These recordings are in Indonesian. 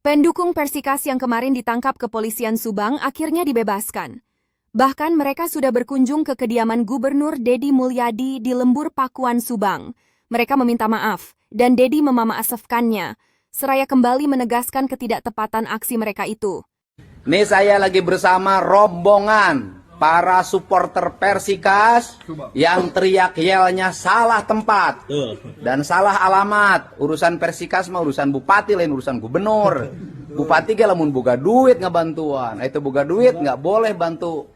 Pendukung Persikas yang kemarin ditangkap kepolisian Subang akhirnya dibebaskan. Bahkan mereka sudah berkunjung ke kediaman Gubernur Deddy Mulyadi di Lembur Pakuan, Subang. Mereka meminta maaf, dan Deddy memaafkannya, seraya kembali menegaskan ketidaktepatan aksi mereka itu. Ini saya lagi bersama rombongan para supporter Persikas yang teriak yelnya salah tempat dan salah alamat. Urusan Persikas mah urusan bupati, lain urusan gubernur. Bupati ge lamun boga duit ngebantuan, itu boga duit nggak boleh bantu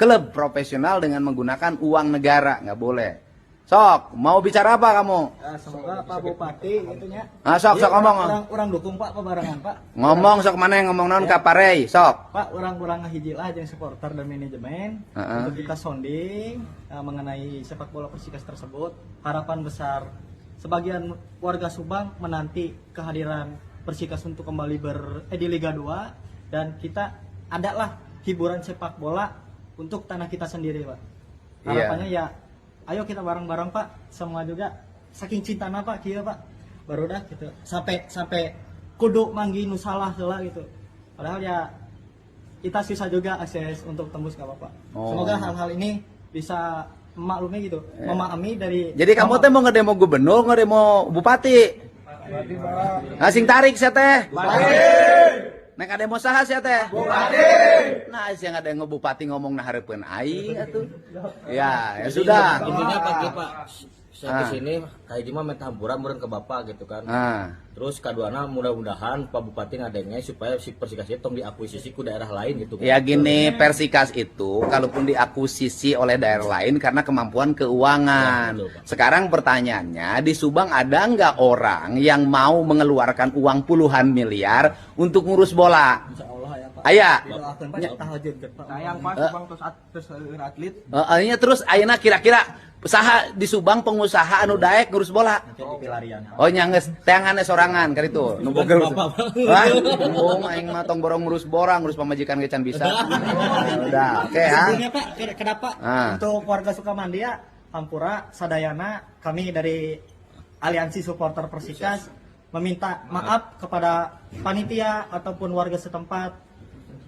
klub profesional dengan menggunakan uang negara, nggak boleh. Sok, mau bicara apa kamu? Semoga Pak Bupati itunya. Sok ngomong. Orang dukung Pak pebarengan Pak. Ngomong sok mana yang ngomong non kaparei, sok. Pak, orang hiji lah jeung supporter dan manajemen untuk kita sounding mengenai sepak bola Persikas tersebut. Harapan besar sebagian warga Subang menanti kehadiran Persikas untuk kembali di Liga 2 dan kita adalah hiburan sepak bola untuk tanah kita sendiri, Pak. Harapannya ya ayo kita bareng-bareng Pak, semua juga saking cintana Pak kieu Pak. Baru dah gitu. Sampai kudu manggi nu salah heula gitu. Padahal ya kita susah juga akses untuk tembus ke Bapak. Semoga hal-hal ini bisa memaklumi gitu, memahami dari. Jadi kamu teh mau ngedemo gubernur, ngedemo bupati? Sing tarik sia teh. Nek ngademo saha sia teh? Bupati. Nah, sia ngademo bupati ngomong nah hareupeun aing atuh. Ya sudah. Intinya Pak, saya kesini kayak gimana minta hampuran meureun ke Bapak gitu kan. Terus kaduana mudah-mudahan Pak Bupati ngadenge supaya si Persikas itu tong diakuisisi ku daerah lain gitu. Ya gini, Persikas itu kalaupun diakuisisi oleh daerah lain karena kemampuan keuangan. Ya, betul, sekarang pertanyaannya, di Subang ada nggak orang yang mau mengeluarkan uang puluhan miliar untuk ngurus bola? Insyaallah ya Pak. Aya. Doakeun Pak tahajud Pak. Sayang Pak Subang terus atlet. Terus ayeuna kira-kira saha di Subang pengusaha anu daek ngurus bola? Oh nyangges teangan sorangan kan itu. Nu boga. Hah? Aing mah tong borong ngurus pamajikan ge can bisa. Udah, oke ha. Sebelumnya Pak, kenapa untuk warga Sukamandia, Hampura, Sadayana, kami dari Aliansi Supporter Persikas meminta maaf kepada panitia ataupun warga setempat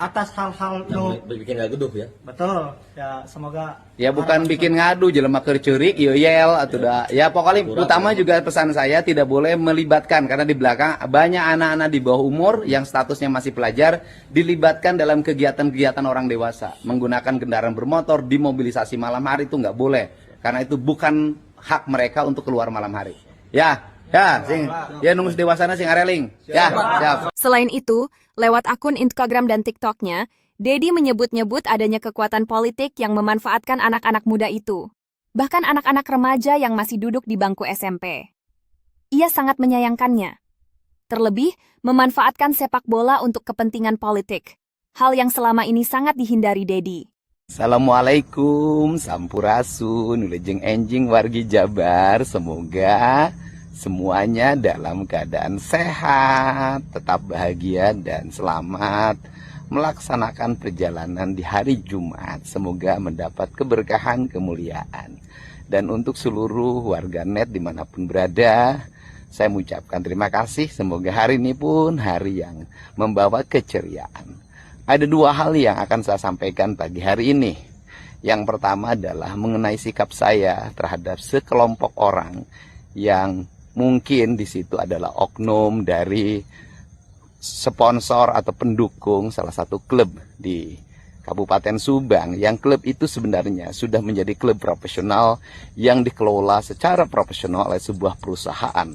atas hal-hal bikin gak geduh ya. Betul. Ya semoga ya bukan bikin ngadu jelema keur ceurik ieu yel atuh da. Ya pokoknya utama juga pesan saya tidak boleh melibatkan karena di belakang banyak anak-anak di bawah umur yang statusnya masih pelajar dilibatkan dalam kegiatan-kegiatan orang dewasa. Menggunakan kendaraan bermotor dimobilisasi malam hari itu nggak boleh karena itu bukan hak mereka untuk keluar malam hari. Ya, nunggu dewasana sing areling. Ya, siap. Selain itu, lewat akun Instagram dan TikTok-nya, Deddy menyebut-nyebut adanya kekuatan politik yang memanfaatkan anak-anak muda itu. Bahkan anak-anak remaja yang masih duduk di bangku SMP. Ia sangat menyayangkannya. Terlebih, memanfaatkan sepak bola untuk kepentingan politik. Hal yang selama ini sangat dihindari Deddy. Assalamualaikum, sampurasun, wilujeng enjing wargi Jabar. Semoga semuanya dalam keadaan sehat, tetap bahagia dan selamat melaksanakan perjalanan di hari Jumat. Semoga mendapat keberkahan, kemuliaan. Dan untuk seluruh warganet dimanapun berada, saya mengucapkan terima kasih. Semoga hari ini pun hari yang membawa keceriaan. Ada dua hal yang akan saya sampaikan pagi hari ini. Yang pertama adalah mengenai sikap saya terhadap sekelompok orang yang mungkin di situ adalah oknum dari sponsor atau pendukung salah satu klub di Kabupaten Subang. Yang klub itu sebenarnya sudah menjadi klub profesional yang dikelola secara profesional oleh sebuah perusahaan.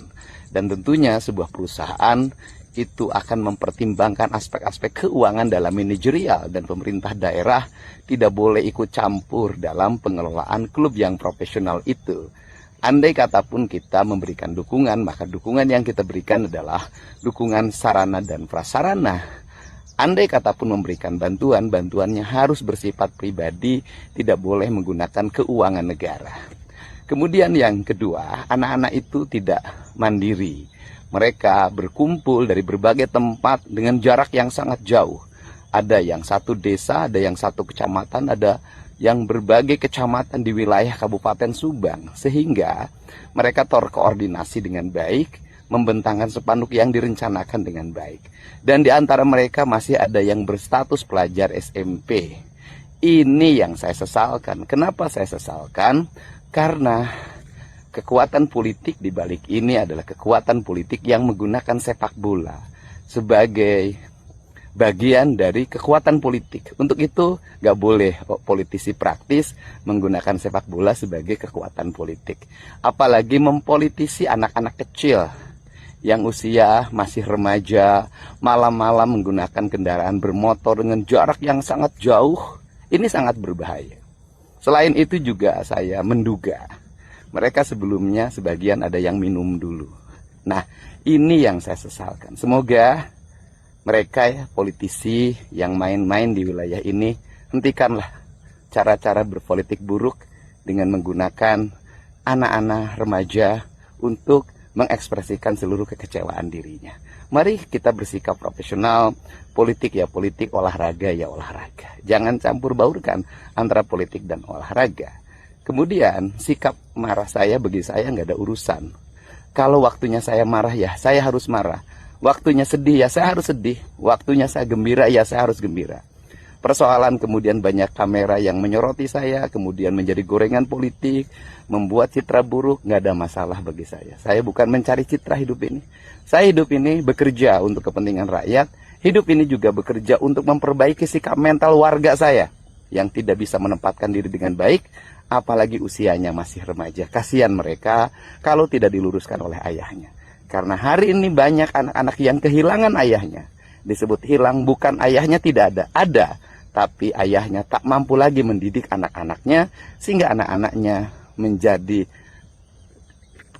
Dan tentunya sebuah perusahaan itu akan mempertimbangkan aspek-aspek keuangan dalam manajerial dan pemerintah daerah tidak boleh ikut campur dalam pengelolaan klub yang profesional itu. Andai kata pun kita memberikan dukungan, maka dukungan yang kita berikan adalah dukungan sarana dan prasarana. Andai kata pun memberikan bantuan, bantuannya harus bersifat pribadi, tidak boleh menggunakan keuangan negara. Kemudian yang kedua, anak-anak itu tidak mandiri. Mereka berkumpul dari berbagai tempat dengan jarak yang sangat jauh. Ada yang satu desa, ada yang satu kecamatan, ada yang berbagai kecamatan di wilayah Kabupaten Subang, sehingga mereka terkoordinasi dengan baik, membentangkan spanduk yang direncanakan dengan baik. Dan di antara mereka masih ada yang berstatus pelajar SMP. Ini yang saya sesalkan. Kenapa saya sesalkan? Karena kekuatan politik di balik ini adalah kekuatan politik yang menggunakan sepak bola sebagai bagian dari kekuatan politik. Untuk itu nggak boleh politisi praktis menggunakan sepak bola sebagai kekuatan politik. Apalagi mempolitisi anak-anak kecil yang usia masih remaja, malam-malam menggunakan kendaraan bermotor dengan jarak yang sangat jauh. Ini sangat berbahaya. Selain itu juga saya menduga mereka sebelumnya sebagian ada yang minum dulu. Nah, ini yang saya sesalkan. Semoga mereka ya, politisi yang main-main di wilayah ini, hentikanlah cara-cara berpolitik buruk dengan menggunakan anak-anak remaja untuk mengekspresikan seluruh kekecewaan dirinya. Mari kita bersikap profesional, politik ya politik, olahraga ya olahraga. Jangan campur baurkan antara politik dan olahraga. Kemudian sikap marah saya bagi saya nggak ada urusan. Kalau waktunya saya marah ya saya harus marah. Waktunya sedih ya saya harus sedih. Waktunya saya gembira ya saya harus gembira. Persoalan kemudian banyak kamera yang menyoroti saya, kemudian menjadi gorengan politik, membuat citra buruk, nggak ada masalah bagi saya. Saya bukan mencari citra hidup ini. Saya hidup ini bekerja untuk kepentingan rakyat. Hidup ini juga bekerja untuk memperbaiki sikap mental warga saya yang tidak bisa menempatkan diri dengan baik, apalagi usianya masih remaja. Kasihan mereka kalau tidak diluruskan oleh ayahnya. Karena hari ini banyak anak-anak yang kehilangan ayahnya. Disebut hilang, bukan ayahnya tidak ada, tapi ayahnya tak mampu lagi mendidik anak-anaknya, sehingga anak-anaknya menjadi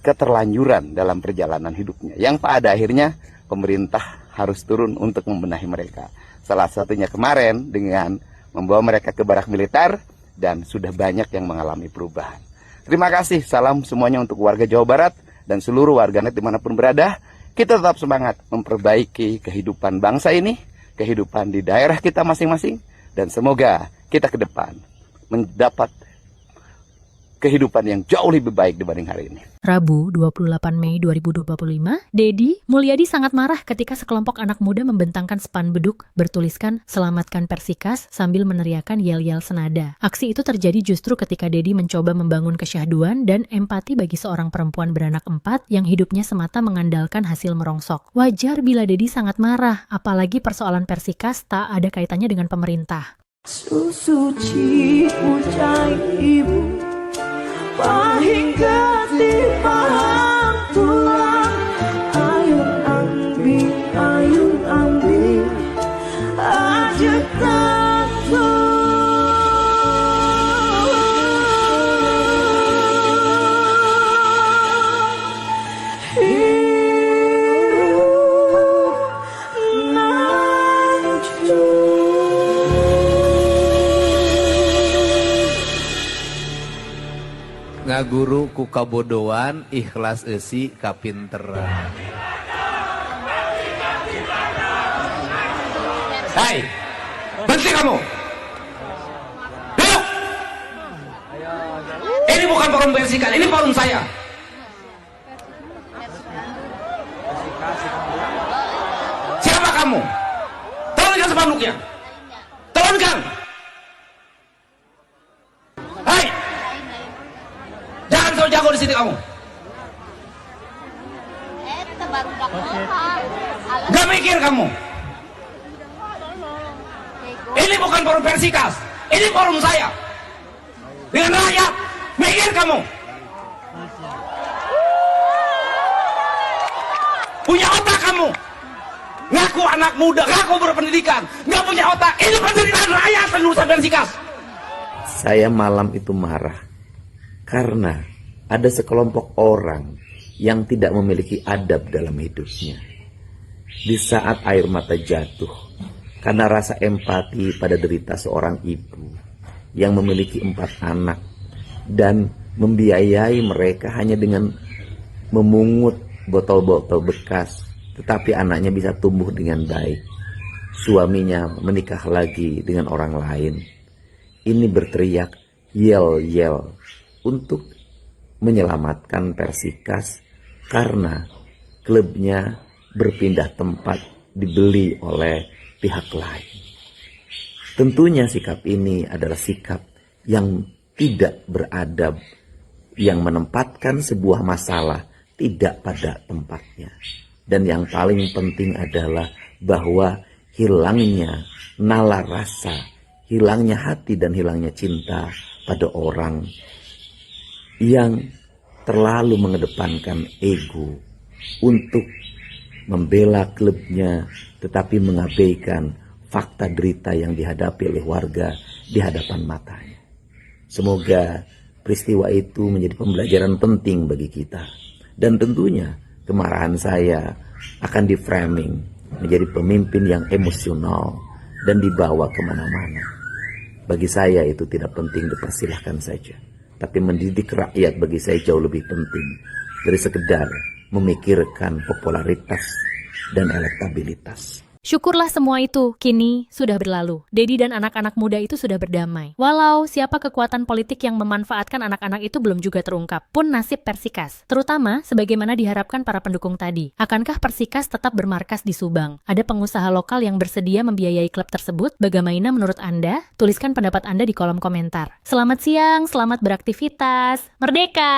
keterlanjuran dalam perjalanan hidupnya. Yang pada akhirnya pemerintah harus turun untuk membenahi mereka. Salah satunya kemarin dengan membawa mereka ke barak militer, dan sudah banyak yang mengalami perubahan. Terima kasih, salam semuanya untuk warga Jawa Barat dan seluruh warganet dimanapun berada. Kita tetap semangat memperbaiki kehidupan bangsa ini, kehidupan di daerah kita masing-masing, dan semoga kita ke depan mendapat kehidupan yang jauh lebih baik dibanding hari ini. Rabu 28 Mei 2025, Dedi Mulyadi sangat marah ketika sekelompok anak muda membentangkan spanduk bertuliskan "Selamatkan Persikas" sambil meneriakkan yel-yel senada. Aksi itu terjadi justru ketika Dedi mencoba membangun kesyahduan dan empati bagi seorang perempuan beranak 4 yang hidupnya semata mengandalkan hasil merongsok. Wajar bila Dedi sangat marah, apalagi persoalan Persikas tak ada kaitannya dengan pemerintah. Susuci ucai ibu hingga dipaham tulang. Ayun ambil aja tatu. Ngaguru ku kabodoan, ikhlas eusi kapinteran. Hai, berhenti kamu. Duduk. Ini bukan forum Persikas, ini forum saya. Siapa kamu? Turunkan spanduknya. Turunkan. Hai. Jangan so jago di sini kamu. Gak mikir kamu. Ini bukan forum Persikas, ini forum saya. Dengan rakyat, mikir kamu. Punya otak kamu. Ngaku anak muda, ngaku berpendidikan, nggak punya otak. Ini penderitaan rakyat penulisan Persikas. Saya malam itu marah karena ada sekelompok orang yang tidak memiliki adab dalam hidupnya. Di saat air mata jatuh karena rasa empati pada derita seorang ibu yang memiliki 4 anak dan membiayai mereka hanya dengan memungut botol-botol bekas, tetapi anaknya bisa tumbuh dengan baik. Suaminya menikah lagi dengan orang lain. Ini berteriak yel-yel untuk menyelamatkan Persikas karena klubnya berpindah tempat, dibeli oleh pihak lain. Tentunya sikap ini adalah sikap yang tidak beradab, yang menempatkan sebuah masalah tidak pada tempatnya. Dan yang paling penting adalah bahwa hilangnya nalar rasa, hilangnya hati dan hilangnya cinta pada orang yang terlalu mengedepankan ego untuk membela klubnya, tetapi mengabaikan fakta derita yang dihadapi oleh warga di hadapan matanya. Semoga peristiwa itu menjadi pembelajaran penting bagi kita. Dan tentunya kemarahan saya akan di-framing menjadi pemimpin yang emosional dan dibawa kemana-mana. Bagi saya itu tidak penting, dipersilahkan saja. Tapi mendidik rakyat bagi saya jauh lebih penting dari sekedar memikirkan popularitas dan elektabilitas. Syukurlah semua itu kini sudah berlalu. Dedi dan anak-anak muda itu sudah berdamai. Walau siapa kekuatan politik yang memanfaatkan anak-anak itu belum juga terungkap, pun nasib Persikas, terutama sebagaimana diharapkan para pendukung tadi. Akankah Persikas tetap bermarkas di Subang? Ada pengusaha lokal yang bersedia membiayai klub tersebut? Bagaimana menurut Anda? Tuliskan pendapat Anda di kolom komentar. Selamat siang, selamat beraktivitas. Merdeka!